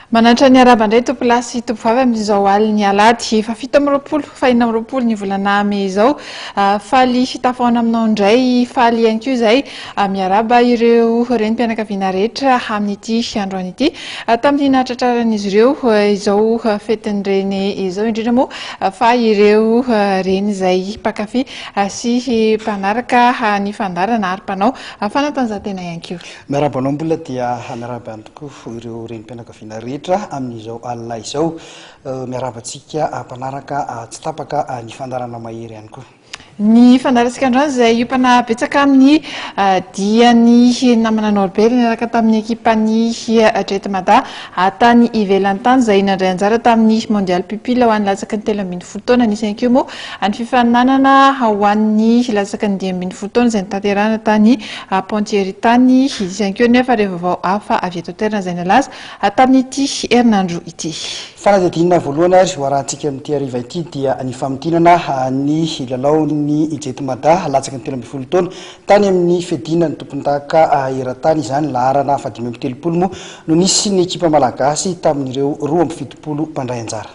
Manatra ny araba indray tompolasy tompovavy amin'izao aliny alady fa 7 fa 4 ny volana May izao faly fitafaona aminao indray faly ihany koa izay miaraba ireo renim-pianakaviana rehetra amin'ity androany ity tamin'ny nahatratraran'izy ireo izao fetin'ireny izao indrindra moa fa ireo reny izay mpankafy sy mpanaraka ny fandarana ary mpanao fanatanjahantena ihany koa. Miaraba anao mbola dia miaraba ihany tokoa ireo renim-pianakaviana rehetra amin'izao alina izao miarabantsika mpanaraka tsy tapaka ny fandarana mahery ihany koa. Ny fandarantsika androany izay hiopana betsaka amin'ny diany namana Norbert niaraka tamin'ny ekipany Jetmada tany ivelany tany izay nandray anjara tamin'ny mondial pupille ho an'ny latsaky ny 13 taona nisy ihany koa moa ny fifaninanana ho an'ny latsaky ny 12 taona izay nitanterahana tany Pontieri tany izy ihany koa nefa rehefa vao hafa avy eto an-toerana izay nalaza tamin'ity herinandro ity. Fanadidinina voalohany ary hoarantsika amin'ity hariva ity dia ny famotinana ny lalaon'ny Jetmada latsaky ny 13 taona tany amin'ny fedina ny tompon-daka eran-tany izany laharana 530 moa no nisy ny ekipa malagasy tamin'ireo 27 mpandray anjara.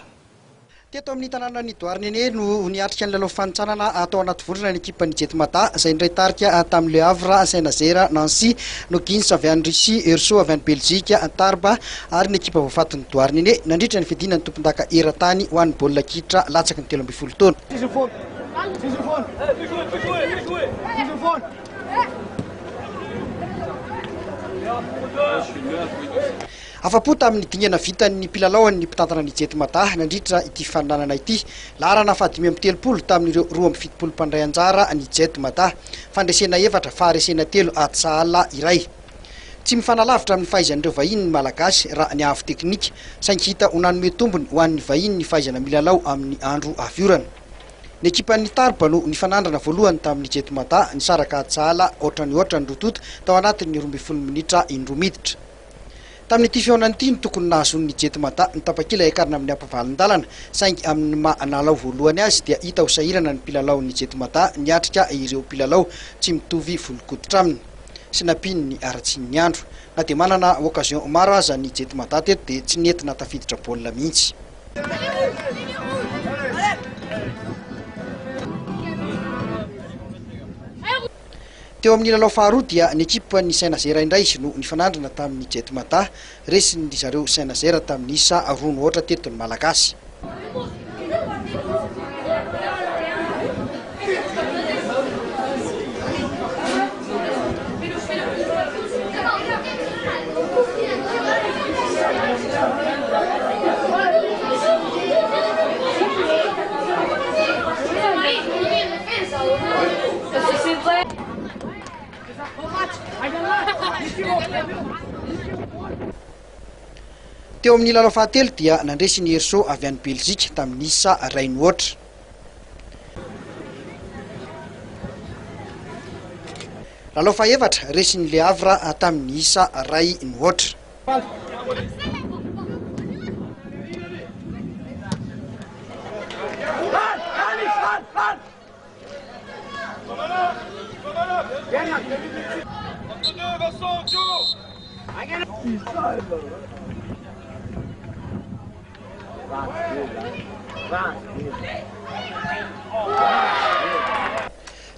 Teto amin'ny tanàna ny Douarnenez no niatrika ny lalao fanitsanana atao anaty vorona ny ekipan'ny Jetmada izay indray tarika tamin'ny Le Havre, Saint-Nazaire, Nancy, Noggins avy any Russie, Erso avy any Belzika, Tarbes ary ny ekipa voafatin'ny Douarnenez nandritra ny fedina ny tompon-daka eran-tany ho an'ny baolina kitra latsaky ny 13 taona. Afapo tamin'ny dingana vitan'ny mpilalao-ny mpitantana ny Jetmada nandritra ity faninanana ity laharana 530 tamin'ireo 27 mpandray anjara ny Jetmada fandresena efatra faharesena 3 atsala iray. Tsy mifanalavitra amin'ny fahaizan'ireo vahiny ny malagasy raha ny avy teknika saingy hita ho nanome tombony ho an'ny vahiny ny fahaizana milalao amin'ny andro afiorana. Ny ekipan'ny Tarbes no nifanandrana voalohany tamin'ny Jetmada nisaraka atsala ohatrany rototo tao anatin'ny 12 minitra indroa-miditra. Tamin'ity fihaonany ity ny tokony nahazon'ny Jetmada ny tapakila ekarina amin'ny ampavalin-dalana saingy amin'ny nalao voalohany azy dia hita ho sahirana ny mpilalao-ny Jetmada niatrika ireo mpilalao tsy mitovy volon-koditra aminy sy nampiny ny aratsian'ny andro na dia manana okazion maro aza ny Jetmada teto dia tsy nentina tafiditra baolina mihitsy. Teo amin'ny lalao faharoa dia ny ekipa ny Saint-Nazaire indray no nifanandrana tamin'ny Jetmada resiny zareo Saint-Nazaire tamin'ny isa 2-0 teto ny malagasy. Teo amin'ny lalao fahatelo dia nandresy ny Erso avy any Belzika tamin'ny isa 2-0. Lalao fahaefatra resy ny Le Havre tamin'ny isa 2-0.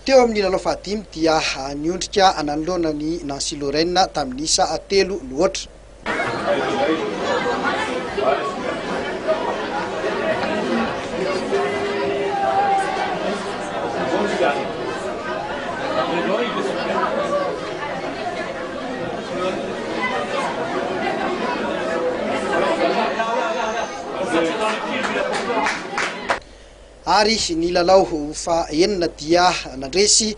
Teo amin'ny lalao fahadimy dia niondrika nanoloana ny Nancy Lorraine tamin'ny isa 3-0. Ary ny lalao fa enina dia nandresy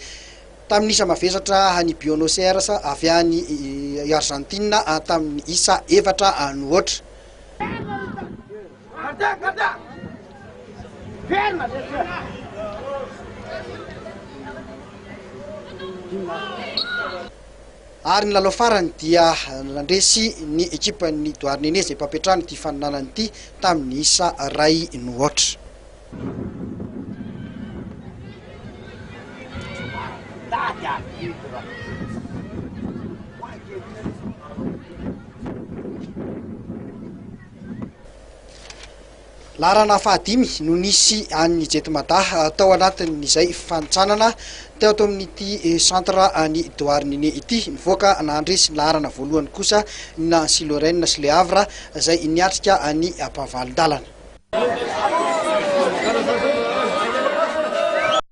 tamin'ny isa mavesatra ny Buenos Aires avy any Argentina tamin'ny isa 4-0. Ary ny lalao farany dia nandresy ny ekipan'ny Douarnenez izay mpapetrany ity faninanana ity tamin'ny isa 2-0. Larana fahadimy no nisy any Jetmata tao anatin'izay fanotsanana teo ato amin'ity centre any Douarnenez ity mivoaka nandresy ny larana voalohany kosa na Silorène sy Le Havre izay niatrika any Ampavalindalana.